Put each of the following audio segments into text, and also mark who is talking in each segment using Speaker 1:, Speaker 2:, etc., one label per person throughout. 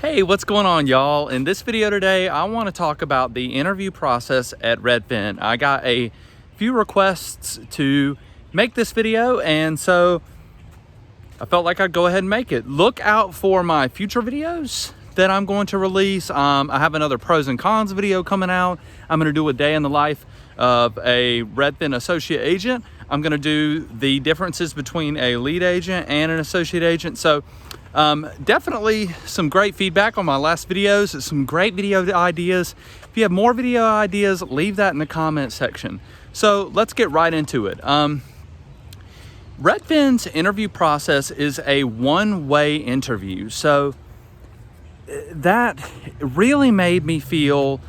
Speaker 1: Hey, what's going on, y'all? In this video today, I want to talk about the interview process at Redfin. I got a few requests to make this video, and so I felt like I'd go ahead and make it. Look out for my future videos that I'm going to release. I have another pros and cons video coming out. I'm going to do a day in the life of a Redfin associate agent. I'm going to do the differences between a lead agent and an associate agent. So definitely some great feedback on my last videos, some great video ideas. If you have more video ideas, leave that in the comment section. So let's get right into it. Redfin's interview process is a one-way interview. So that really made me feel,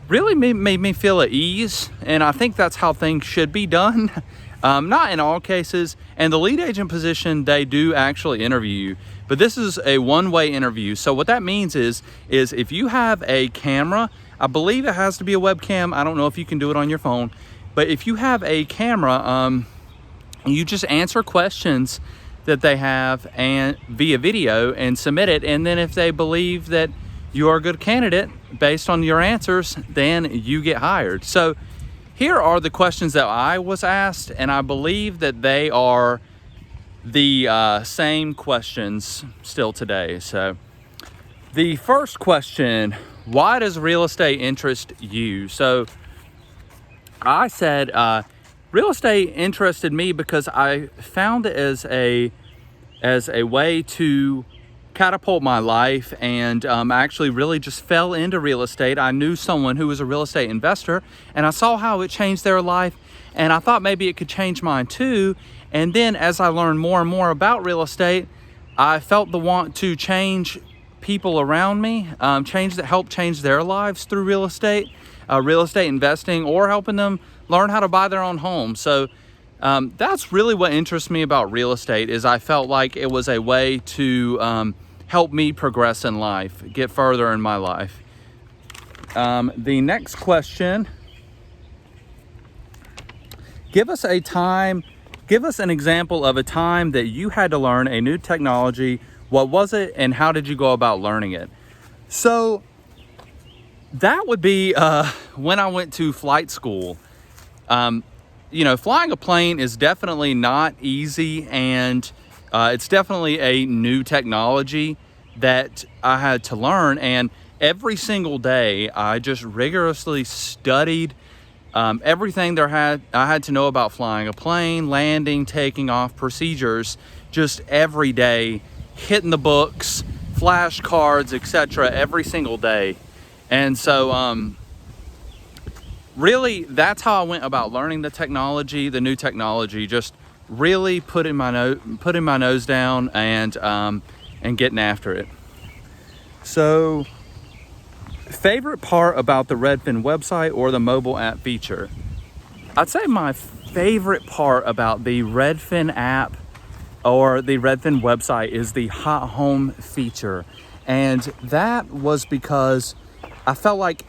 Speaker 1: made me feel at ease. And I think that's how things should be done. Not in all cases. And the lead agent position, they do actually interview you, but this is a one-way interview. So what that means is if you have a camera, I believe it has to be a webcam. I don't know if you can do it on your phone, but if you have a camera, you just answer questions that they have and via video and submit it. And then if they believe that you're a good candidate based on your answers, then you get hired. So here are the questions that I was asked, and I believe that they are the same questions still today. So the first question, why does real estate interest you? So I said real estate interested me because I found it as a way to catapult my life, and I actually really just fell into real estate. I knew someone who was a real estate investor, and I saw how it changed their life, and I thought maybe it could change mine too. And then as I learned more and more about real estate, I felt the want to change people around me, help change their lives through real estate investing, or helping them learn how to buy their own home. So that's really what interests me about real estate, is I felt like it was a way to help me progress in life, get further in my life. The next question, give us an example of a time that you had to learn a new technology. What was it, and how did you go about learning it? So that would be when I went to flight school. You know, flying a plane is definitely not easy, and it's definitely a new technology that I had to learn. And every single day, I just rigorously studied everything I had to know about flying a plane, landing, taking off, procedures, just every day, hitting the books, flashcards, etc., every single day. And so really, that's how I went about learning the new technology, just really putting my nose down and getting after it. So, favorite part about the Redfin website or the mobile app feature? I'd say my favorite part about the Redfin app or the Redfin website is the hot home feature. And that was because I felt like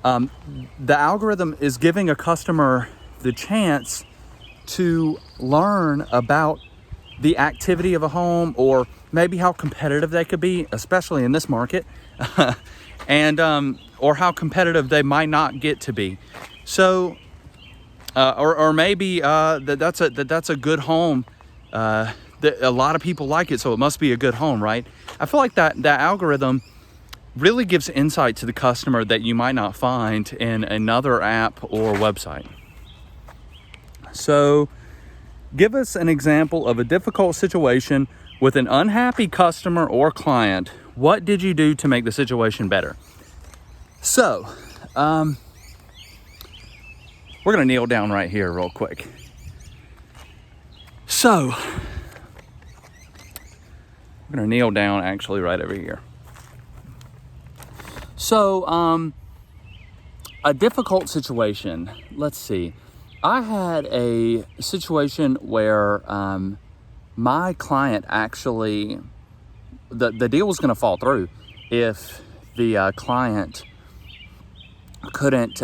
Speaker 1: the algorithm is giving a customer the chance to learn about the activity of a home, or maybe how competitive they could be, especially in this market, and or how competitive they might not get to be. So, or maybe that's a good home. That a lot of people like it, so it must be a good home, right? I feel like that algorithm really gives insight to the customer that you might not find in another app or website. So, give us an example of a difficult situation with an unhappy customer or client. What did you do to make the situation better? So, we're gonna kneel down right here real quick. So, we're gonna kneel down actually right over here. So, a difficult situation. Let's see. I had a situation where my client actually, the deal was going to fall through if the client couldn't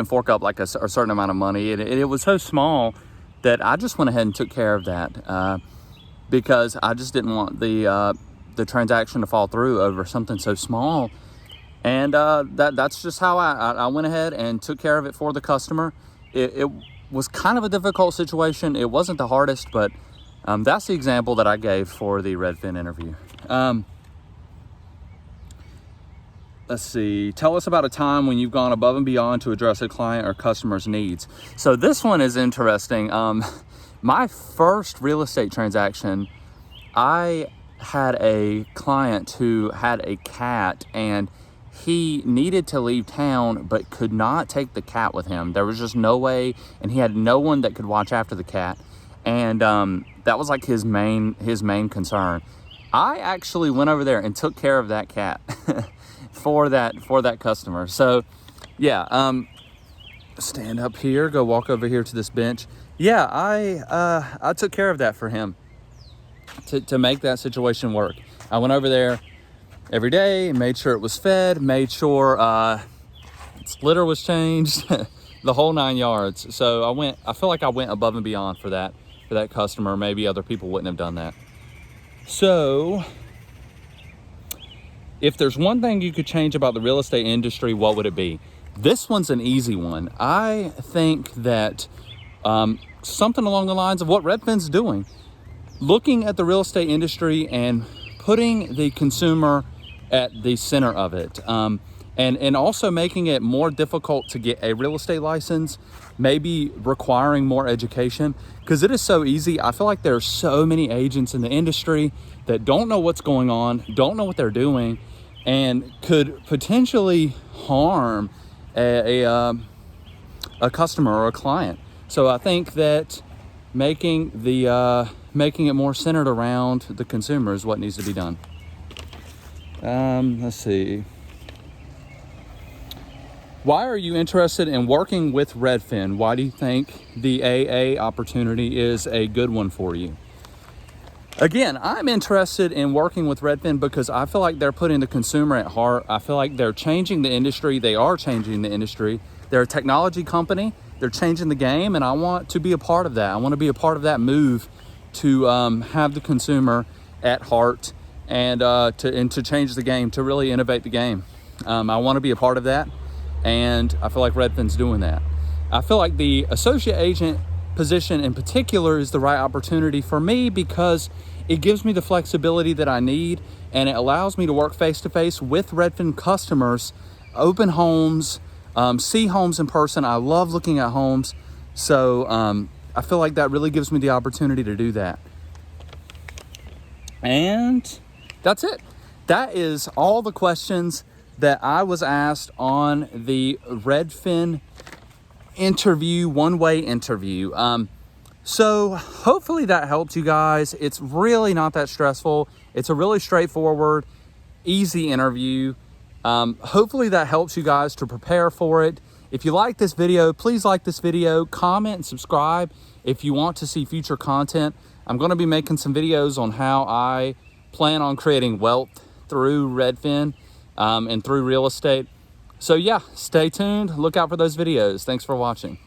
Speaker 1: fork up like a certain amount of money. It was so small that I just went ahead and took care of that because I just didn't want the the transaction to fall through over something so small. And that's just how I went ahead and took care of it for the customer. It was kind of a difficult situation. It wasn't the hardest, but that's the example that I gave for the Redfin interview. Let's see. Tell us about a time when you've gone above and beyond to address a client or customer's needs. So this one is interesting. My first real estate transaction, I had a client who had a cat, and he needed to leave town but could not take the cat with him. There was just no way, and he had no one that could watch after the cat. And that was like his main concern. I actually went over there and took care of that cat for that customer. So yeah, stand up here, go walk over here to this bench. Yeah, I took care of that for him to make that situation work. I went over there every day, made sure it was fed, made sure its litter was changed, the whole 9 yards. So I feel like I went above and beyond for that customer. Maybe other people wouldn't have done that. So if there's one thing you could change about the real estate industry, what would it be? This one's an easy one. I think that something along the lines of what Redfin's doing, looking at the real estate industry and putting the consumer at the center of it, and also making it more difficult to get a real estate license, maybe requiring more education, because it is so easy. I feel like there are so many agents in the industry that don't know what's going on, don't know what they're doing, and could potentially harm a customer or a client. So I think that making it more centered around the consumer is what needs to be done. Let's see. Why are you interested in working with Redfin? Why do you think the AA opportunity is a good one for you? Again, I'm interested in working with Redfin because I feel like they're putting the consumer at heart. I feel like they're changing the industry. They are changing the industry. They're a technology company. They're changing the game, and I want to be a part of that. I want to be a part of that move to have the consumer at heart and to change the game, to really innovate the game. I want to be a part of that, and I feel like Redfin's doing that. I feel like the associate agent position in particular is the right opportunity for me because it gives me the flexibility that I need, and it allows me to work face-to-face with Redfin customers, open homes, see homes in person. I love looking at homes. So I feel like that really gives me the opportunity to do that. And that's it. That is all the questions that I was asked on the Redfin interview, one-way interview. So hopefully that helped you guys. It's really not that stressful. It's a really straightforward, easy interview. Hopefully that helps you guys to prepare for it. If you like this video, please like this video, comment and subscribe if you want to see future content. I'm going to be making some videos on how I plan on creating wealth through Redfin and through real estate. So yeah, stay tuned. Look out for those videos. Thanks for watching.